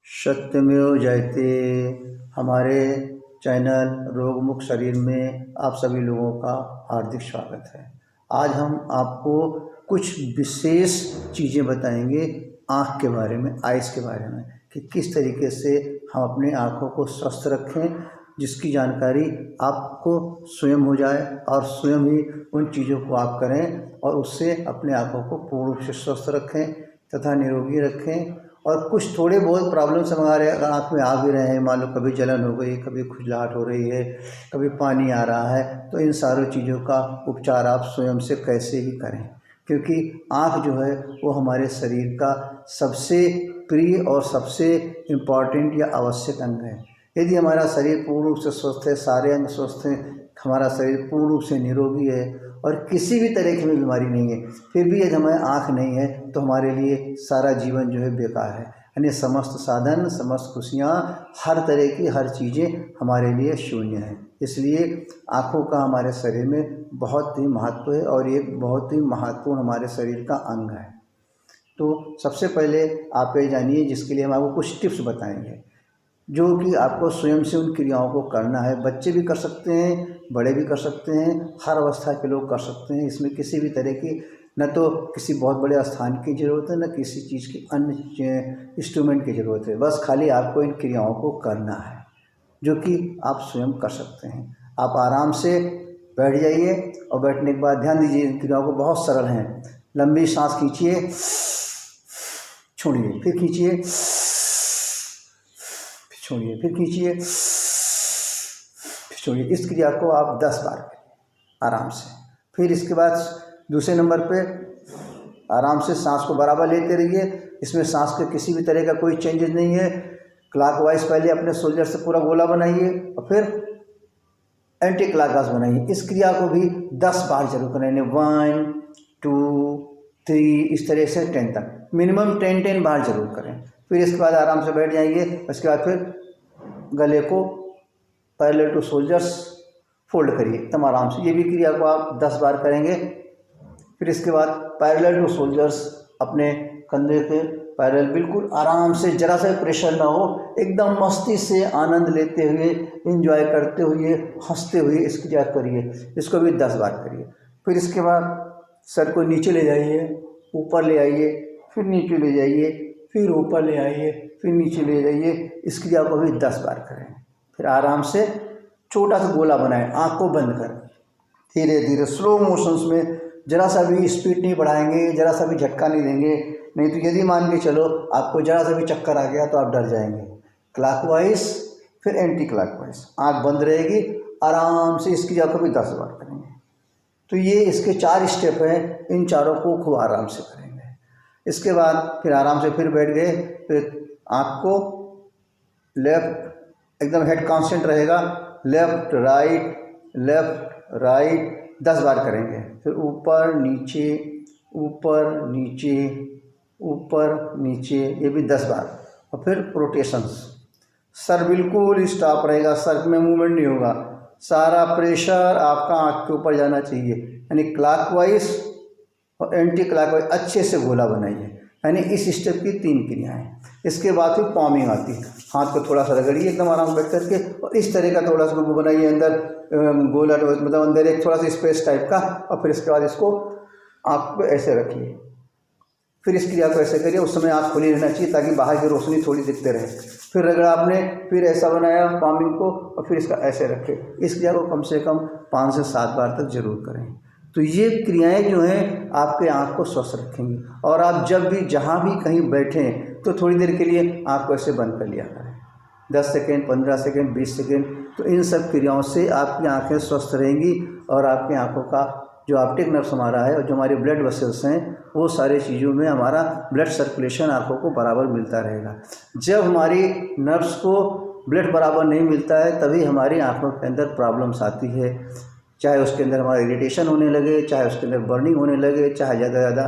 सत्यमेव जयते। हमारे चैनल रोगमुक्त शरीर में आप सभी लोगों का हार्दिक स्वागत है। आज हम आपको कुछ विशेष चीज़ें बताएंगे आँख के बारे में, आइज़ के बारे में, कि किस तरीके से हम अपने आँखों को स्वस्थ रखें, जिसकी जानकारी आपको स्वयं हो जाए और स्वयं ही उन चीज़ों को आप करें और उससे अपने आँखों को पूर्ण रूप से स्वस्थ रखें तथा निरोगी रखें। और कुछ थोड़े बहुत प्रॉब्लम्स हमारे आँख में आ भी रहे हैं, मान लो कभी जलन हो गई, कभी खुजलाहट हो रही है, कभी पानी आ रहा है, तो इन सारी चीज़ों का उपचार आप स्वयं से कैसे ही करें, क्योंकि आँख जो है वो हमारे शरीर का सबसे प्रिय और सबसे इम्पॉर्टेंट या आवश्यक अंग है। यदि हमारा शरीर पूर्ण रूप से स्वस्थ है, सारे अंग स्वस्थ हैं, हमारा शरीर पूर्ण रूप से निरोगी है और किसी भी तरह की बीमारी नहीं है, फिर भी यदि हमें आँख नहीं है तो हमारे लिए सारा जीवन जो है बेकार है। यानी समस्त साधन, समस्त खुशियाँ, हर तरह की हर चीज़ें हमारे लिए शून्य हैं। इसलिए आँखों का हमारे शरीर में बहुत ही महत्व है और एक बहुत ही महत्वपूर्ण हमारे शरीर का अंग है। तो सबसे पहले आप ये जानिए, जिसके लिए हम आपको कुछ टिप्स बताएंगे जो कि आपको स्वयं से उन क्रियाओं को करना है। बच्चे भी कर सकते हैं, बड़े भी कर सकते हैं, हर अवस्था के लोग कर सकते हैं। इसमें किसी भी तरह की न तो किसी बहुत बड़े स्थान की ज़रूरत है, न किसी चीज़ की अन्य इंस्ट्रूमेंट की ज़रूरत है। बस खाली आपको इन क्रियाओं को करना है, जो कि आप स्वयं कर सकते हैं। आप आराम से बैठ जाइए और बैठने के बाद ध्यान दीजिए, इन क्रियाओं को बहुत सरल हैं। लंबी सांस खींचिए, छोड़िए, फिर खींचिए, छोड़िए, फिर खींचिए, छोड़िए। इस क्रिया को आप 10 बार करिए आराम से। फिर इसके बाद दूसरे नंबर पे आराम से सांस को बराबर लेते रहिए। इसमें सांस के किसी भी तरह का कोई चेंजेस नहीं है। क्लॉकवाइज पहले अपने शोल्डर से पूरा गोला बनाइए और फिर एंटी क्लॉकवाइज बनाइए। इस क्रिया को भी 10 बार जरूर करेंगे। 1 2 3 इस तरह से 10 तक, मिनिमम 10 बार जरूर करें। फिर इसके बाद आराम से बैठ जाएंगे। उसके बाद फिर गले को पैरेलल टू शोल्डर्स फोल्ड करिए एकदम आराम से। ये भी क्रिया को आप 10 बार करेंगे। फिर इसके बाद पैरेलल टू शोल्डर्स अपने कंधे के पैरेलल, बिल्कुल आराम से, जरा सा प्रेशर ना हो, एकदम मस्ती से आनंद लेते हुए, एंजॉय करते हुए, हंसते हुए इस क्रिया करिए। इसको भी 10 बार करिए। फिर इसके बाद सर को नीचे ले जाइए, ऊपर ले आइए, फिर नीचे ले जाइए, फिर ऊपर ले आइए, फिर नीचे ले जाइए। इस क्रिया को भी 10 बार करें। फिर आराम से छोटा सा गोला बनाएं, आँख को बंद कर, धीरे धीरे स्लो मोशंस में, जरा सा भी स्पीड नहीं बढ़ाएंगे, जरा सा भी झटका नहीं देंगे। नहीं तो यदि मान के चलो आपको जरा सा भी चक्कर आ गया तो आप डर जाएंगे। क्लॉकवाइज फिर एंटी क्लॉकवाइज, आँख बंद रहेगी, आराम से इस क्रिया को भी 10 बार करेंगे। तो ये इसके 4 स्टेप हैं, इन चारों को खूब आराम से करेंगे। इसके बाद फिर आराम से फिर बैठ गए। फिर आँख को लेफ्ट, एकदम हेड कांस्टेंट रहेगा, लेफ्ट राइट 10 बार करेंगे। फिर ऊपर नीचे, ऊपर नीचे, ऊपर नीचे, ये भी 10 बार। और फिर रोटेशंस, सर बिल्कुल स्टॉप रहेगा, सर में मूवमेंट नहीं होगा, सारा प्रेशर आपका आँख के ऊपर जाना चाहिए। यानी क्लॉकवाइज और एंटी क्लॉकवाइज अच्छे से गोला बनाइए। यानी इस स्टेप की 3 क्रियाएं। इसके बाद फिर पॉमिंग आती है। हाथ को थोड़ा सा रगड़िए एकदम आराम बैठ करके और इस तरह का थोड़ा सा बनाइए, अंदर गोला, मतलब अंदर एक थोड़ा सा स्पेस टाइप का। और फिर इसके बाद इसको आँख पे ऐसे रखिए। फिर इस क्रिया को ऐसे करिए। उस समय आँख खुली रहना चाहिए ताकि बाहर की रोशनी थोड़ी दिखते रहे। फिर रगड़ा आपने, फिर ऐसा बनाया पॉमिंग को और फिर इसका ऐसे रखे। इस क्रिया को कम से कम 5 से 7 बार तक जरूर करें। तो ये क्रियाएं जो हैं आपके आँख को स्वस्थ रखेंगी। और आप जब भी जहाँ भी कहीं बैठें तो थोड़ी देर के लिए आँख को ऐसे बंद कर लिया करें, 10 सेकेंड, 15 सेकेंड, 20 सेकेंड। तो इन सब क्रियाओं से आपकी आँखें स्वस्थ रहेंगी और आपकी आँखों का जो ऑप्टिक नर्व्स हमारा है और जो हमारे ब्लड वेसल्स हैं, वो सारी चीज़ों में हमारा ब्लड सर्कुलेशन आँखों को बराबर मिलता रहेगा। जब हमारी नर्व्स को ब्लड बराबर नहीं मिलता है तभी हमारी आँखों के अंदर प्रॉब्लम्स आती है। चाहे उसके अंदर हमारा इरिटेशन होने लगे, चाहे उसके अंदर बर्निंग होने लगे, चाहे ज़्यादा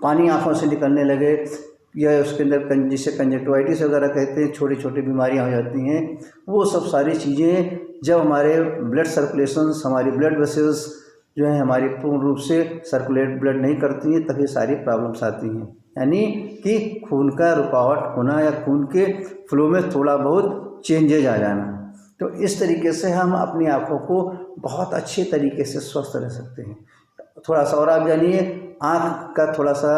पानी आँखों से निकलने लगे, या उसके अंदर जिसे कंजक्टिवाइटिस वगैरह कहते हैं, छोटी छोटी बीमारियां हो जाती हैं। वो सब सारी चीज़ें जब हमारे ब्लड सर्कुलेशन, हमारी ब्लड वेसल्स जो है हमारी पूर्ण रूप से सर्कुलेट ब्लड नहीं करती हैं, तभी सारी प्रॉब्लम्स आती हैं। यानी कि खून का रुकावट होना या खून के फ्लो में थोड़ा बहुत चेंजेज आ जाना। तो इस तरीके से हम अपनी आँखों को बहुत अच्छे तरीके से स्वस्थ रह सकते हैं। थोड़ा सा और आप जानिए, आँख का थोड़ा सा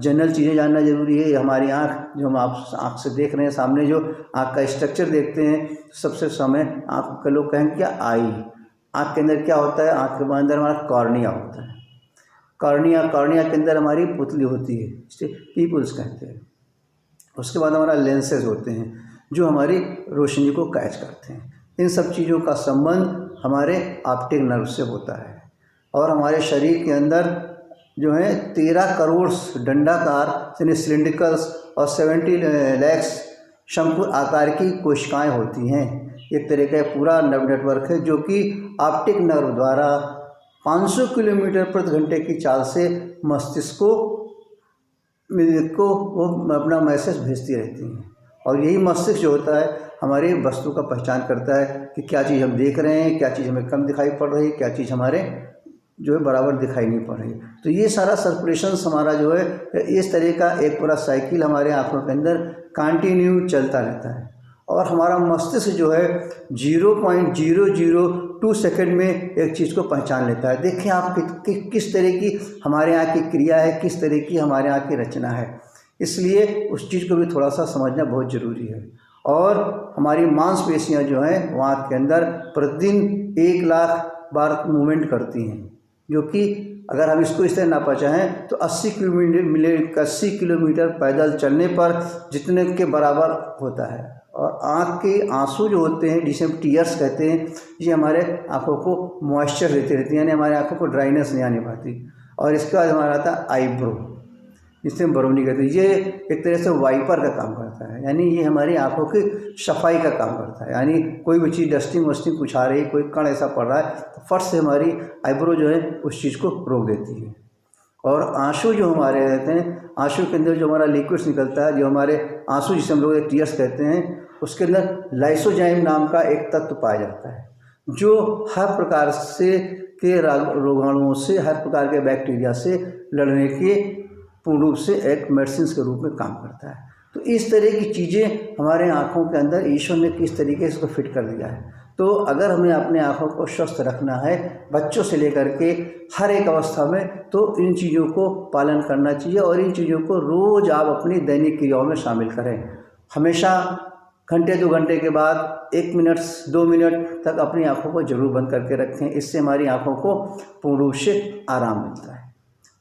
जनरल चीज़ें जानना ज़रूरी है। हमारी आँख जो हम आप आँख से देख रहे हैं, सामने जो आँख का स्ट्रक्चर देखते हैं, सबसे समय आँख के लोग कहेंगे क्या आई। आँख के अंदर क्या होता है? आँख के अंदर हमारा कॉर्निया होता है। कॉर्निया के अंदर हमारी पुतली होती है, जिसे पीपल्स कहते हैं। उसके बाद हमारा लेंसेज होते हैं जो हमारी रोशनी को कैच करते हैं। इन सब चीज़ों का संबंध हमारे ऑप्टिक नर्व से होता है। और हमारे शरीर के अंदर जो है 13 करोड़ डंडाकार यानी सिलिंड्रिकल्स और 70 लैक्स शंकु आकार की कोशिकाएं होती हैं। एक तरह का पूरा नर्व नेटवर्क है जो कि ऑप्टिक नर्व द्वारा 500 किलोमीटर प्रति घंटे की चाल से मस्तिष्क को वो अपना मैसेज भेजती रहती हैं। और यही मस्तिष्क जो होता है हमारी वस्तु का पहचान करता है कि क्या चीज़ हम देख रहे हैं, क्या चीज़ हमें कम दिखाई पड़ रही है, क्या चीज़ हमारे जो है बराबर दिखाई नहीं पड़ रही। तो ये सारा सर्कुलेशन हमारा जो है इस तरह का एक पूरा साइकिल हमारे आँखों के अंदर कंटिन्यू चलता रहता है। और हमारा मस्तिष्क जो है 0.002 सेकंड में एक चीज़ को पहचान लेता है। देखिए आप किस तरह की हमारे यहाँ की क्रिया है, किस तरह की हमारे यहाँ की रचना है। इसलिए उस चीज़ को भी थोड़ा सा समझना बहुत ज़रूरी है। और हमारी मांसपेशियाँ जो हैं वहाँ के अंदर प्रतिदिन 1 लाख बार मूवमेंट करती हैं, जो कि अगर हम इसको इस तरह नापा चाहें तो 80 किलोमीटर पैदल चलने पर जितने के बराबर होता है। और आँख के आंसू जो होते हैं, जिसे हम टीयर्स कहते हैं, ये हमारे आँखों को मॉइस्चर देते रहती है, यानी हमारे आँखों को ड्राइनेस नहीं आने पाती। और इसके बाद हमारा आता है आईब्रो, जिसे हम बरौनी कहते हैं। ये एक तरह से वाइपर का काम करता है, यानी ये हमारी आँखों की सफाई का काम करता है। यानी कोई भी चीज़ डस्टिंग वस्टिंग कुछ आ रही, कोई कण ऐसा पड़ रहा है तो फट से हमारी आईब्रो जो है उस चीज़ को रोक देती है। और आंसू जो हमारे रहते हैं, आंसू के अंदर जो हमारा लिक्विड्स निकलता है, जो हमारे आंसू जिसे हम लोग टीयर्स कहते हैं, उसके अंदर लाइसोजाइम नाम का एक तत्व पाया जाता है जो हर प्रकार से के रोगाणुओं से, हर प्रकार के बैक्टीरिया से लड़ने के पूर्ण रूप से एक मेडिसिन के रूप में काम करता है। तो इस तरह की चीज़ें हमारे आँखों के अंदर ईश्वर ने किस तरीके से इसको फिट कर दिया है। तो अगर हमें अपने आँखों को स्वस्थ रखना है बच्चों से लेकर के हर एक अवस्था में, तो इन चीज़ों को पालन करना चाहिए और इन चीज़ों को रोज़ आप अपनी दैनिक क्रियाओं में शामिल करें। हमेशा घंटे 2 घंटे के बाद 1 मिनट 2 मिनट तक अपनी आँखों को जरूर बंद करके रखें। इससे हमारी आँखों को पूर्ण रूप से आराम मिलता है।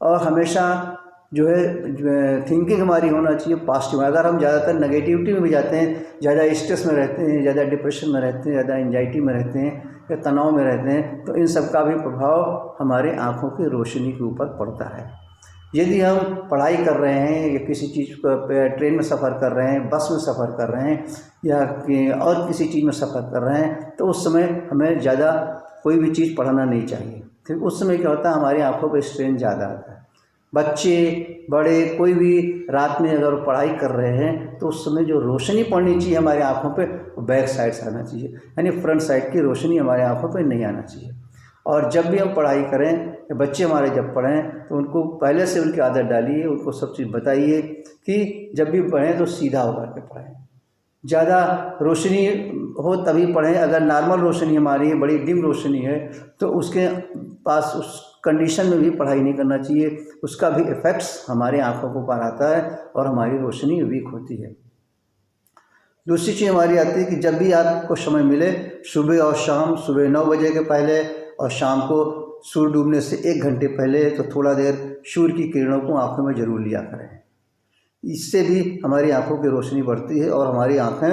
और हमेशा जो है थिंकिंग हमारी होना चाहिए पॉजिटिव। अगर हम ज़्यादातर नेगेटिविटी में भी जाते हैं, ज़्यादा स्ट्रेस में रहते हैं, ज़्यादा डिप्रेशन में रहते हैं, ज़्यादा एंजाइटी में रहते हैं या तनाव में रहते हैं, तो इन सब का भी प्रभाव हमारे आँखों की रोशनी के ऊपर पड़ता है। यदि हम पढ़ाई कर रहे हैं या किसी चीज़ पर ट्रेन में सफ़र कर रहे हैं, बस में सफ़र कर रहे हैं या और किसी चीज़ में सफ़र कर रहे हैं, तो उस समय हमें ज़्यादा कोई भी चीज़ पढ़ना नहीं चाहिए, क्योंकि उस समय क्या होता है हमारी आँखों पर स्ट्रेन ज़्यादा आता है। बच्चे बड़े कोई भी रात में अगर पढ़ाई कर रहे हैं तो उस समय जो रोशनी पड़नी चाहिए हमारे आँखों पे वो बैक साइड से आना चाहिए, यानी फ्रंट साइड की रोशनी हमारे आँखों पे नहीं आना चाहिए। और जब भी हम पढ़ाई करें या बच्चे हमारे जब पढ़ें तो उनको पहले से उनकी आदत डालिए, उनको सब चीज़ बताइए कि जब भी पढ़ें तो सीधा होकर के पढ़ें, ज़्यादा रोशनी हो तभी पढ़ें। अगर नॉर्मल रोशनी हमारी है, बड़ी डिम रोशनी है, तो उसके पास उस कंडीशन में भी पढ़ाई नहीं करना चाहिए। उसका भी इफ़ेक्ट्स हमारे आँखों को ऊपर आता है और हमारी रोशनी वीक होती है। दूसरी चीज़ हमारी आती है कि जब भी आपको समय मिले, सुबह और शाम, सुबह 9 बजे के पहले और शाम को सूर्य डूबने से 1 घंटे पहले तो थोड़ा देर सूर्य की किरणों को आँखों में ज़रूर लिया करें। इससे भी हमारी आँखों की रोशनी बढ़ती है और हमारी आँखें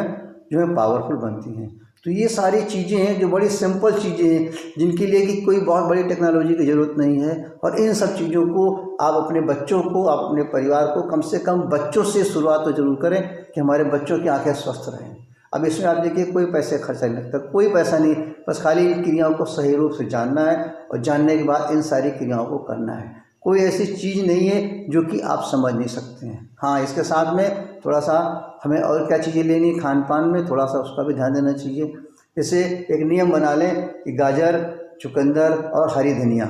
जो है पावरफुल बनती हैं। तो ये सारी चीज़ें हैं जो बड़ी सिंपल चीज़ें हैं, जिनके लिए कि कोई बहुत बड़ी टेक्नोलॉजी की ज़रूरत नहीं है। और इन सब चीज़ों को आप अपने बच्चों को, आप अपने परिवार को कम से कम बच्चों से शुरुआत तो ज़रूर करें कि हमारे बच्चों की आँखें स्वस्थ रहें। अब इसमें आप देखिए कोई पैसे खर्चा नहीं लगता, कोई पैसा नहीं, बस खाली इन क्रियाओं को सही रूप से जानना है और जानने के बाद इन सारी क्रियाओं को करना है। कोई ऐसी चीज़ नहीं है जो कि आप समझ नहीं सकते हैं। हाँ, इसके साथ में थोड़ा सा हमें और क्या चीज़ें लेनी, खान पान में थोड़ा सा उसका भी ध्यान देना चाहिए। जैसे एक नियम बना लें कि गाजर, चुकंदर और हरी धनिया,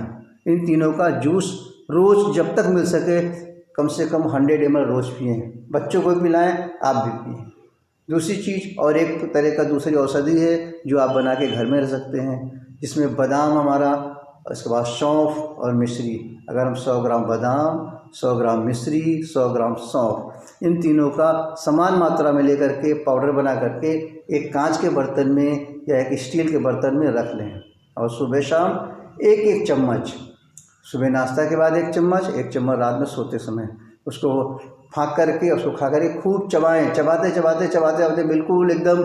इन तीनों का जूस रोज़ जब तक मिल सके कम से कम 100 ml रोज़ पिएँ। बच्चों को भी पिलाएँ, आप भी पिएँ। दूसरी चीज़ और एक तरह का दूसरी औषधि है जो आप बना के घर में रख सकते हैं, जिसमें बादाम हमारा, उसके बाद सौंफ और मिश्री। अगर हम 100 ग्राम बादाम, 100 ग्राम मिश्री, 100 ग्राम सौंफ, इन तीनों का समान मात्रा में लेकर के पाउडर बना करके एक कांच के बर्तन में या एक स्टील के बर्तन में रख लें और सुबह शाम एक एक चम्मच, सुबह नाश्ता के बाद एक चम्मच, एक चम्मच रात में सोते समय, उसको फाँक करके उसको खा करके खूब चबाएँ। चबाते चबाते चबाते चबाते बिल्कुल एकदम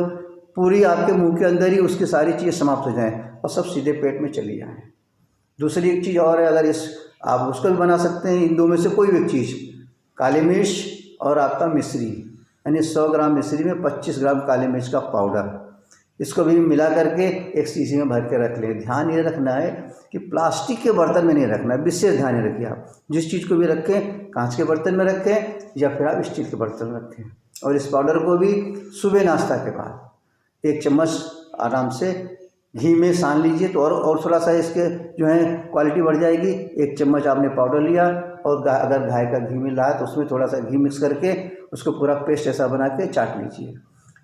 पूरी आपके मुंह के अंदर ही उसकी सारी चीज़ें समाप्त हो जाएँ और सब सीधे पेट में चली जाएँ। दूसरी एक चीज़ और है, अगर इस आप उसको भी बना सकते हैं, इन दो में से कोई भी चीज़, काली मिर्च और आपका मिश्री, यानी 100 ग्राम मिश्री में 25 ग्राम काली मिर्च का पाउडर, इसको भी मिला करके एक शीशी में भर के रख लें। ध्यान ये रखना है कि प्लास्टिक के बर्तन में नहीं रखना है, विशेष ध्यान ये रखिए। आप जिस चीज़ को भी रखें कांच के बर्तन में रखें या फिर आप स्टील के बर्तन में रखें। और इस पाउडर को भी सुबह नाश्ता के बाद 1 चम्मच आराम से घी में सान लीजिए तो और थोड़ा सा इसके जो है क्वालिटी बढ़ जाएगी। 1 चम्मच आपने पाउडर लिया और अगर गाय का घी मिला है तो उसमें थोड़ा सा घी मिक्स करके उसको पूरा पेस्ट ऐसा बना के चाट लीजिए।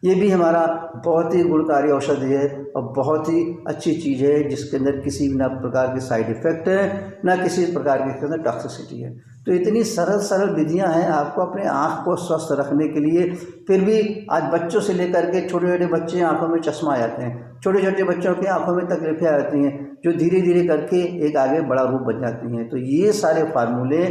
ये भी हमारा बहुत ही गुणकारी औषधि है और बहुत ही अच्छी चीज़ है, जिसके अंदर किसी भी ना प्रकार के साइड इफ़ेक्ट है, ना किसी प्रकार के अंदर टॉक्सिसिटी है। तो इतनी सरल सरल विधियां हैं आपको अपने आँख को स्वस्थ रखने के लिए। फिर भी आज बच्चों से लेकर के छोटे छोटे बच्चे आँखों में चश्मा आ जाते हैं, छोटे छोटे बच्चों की आँखों में तकलीफें आ जाती हैं, जो धीरे धीरे करके एक आगे बड़ा रूप बन जाती हैं। तो ये सारे फार्मूले,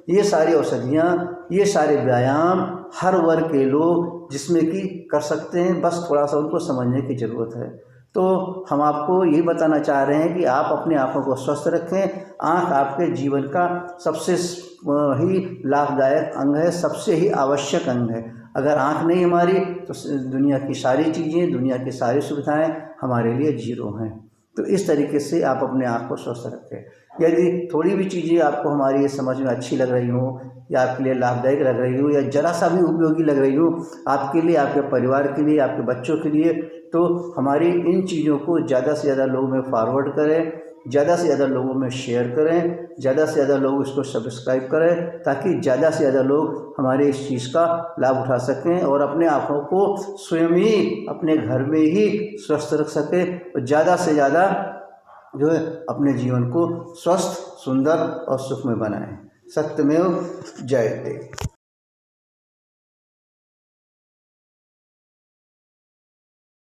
ये सारी औषधियाँ, ये सारे व्यायाम हर वर्ग के लोग जिसमें कि कर सकते हैं, बस थोड़ा सा उनको समझने की ज़रूरत है। तो हम आपको ये बताना चाह रहे हैं कि आप अपनी आँखों को स्वस्थ रखें। आँख आपके जीवन का सबसे ही लाभदायक अंग है, सबसे ही आवश्यक अंग है। अगर आँख नहीं हमारी तो दुनिया की सारी चीज़ें, दुनिया की सारी सुविधाएं हमारे लिए जीरो हैं। तो इस तरीके से आप अपने आँख को स्वस्थ रखें। यदि थोड़ी भी चीज़ें आपको हमारी समझ में अच्छी लग रही हो या आपके लिए लाभदायक लग रही हो या ज़रा सा भी उपयोगी लग रही हो आपके लिए, आपके परिवार के लिए, आपके बच्चों के लिए, तो हमारी इन चीज़ों को ज़्यादा से ज़्यादा लोगों में फॉरवर्ड करें, ज़्यादा से ज़्यादा लोगों में शेयर करें, ज़्यादा से ज़्यादा लोग इसको सब्सक्राइब करें, ताकि ज़्यादा से ज़्यादा लोग हमारे इस चीज़ का लाभ उठा सकें और अपने आँखों को स्वयं ही अपने घर में ही स्वस्थ रख सकें और ज़्यादा से ज़्यादा जो है अपने जीवन को स्वस्थ, सुंदर और सुखमय बनाएं। सत्यमेव जयते।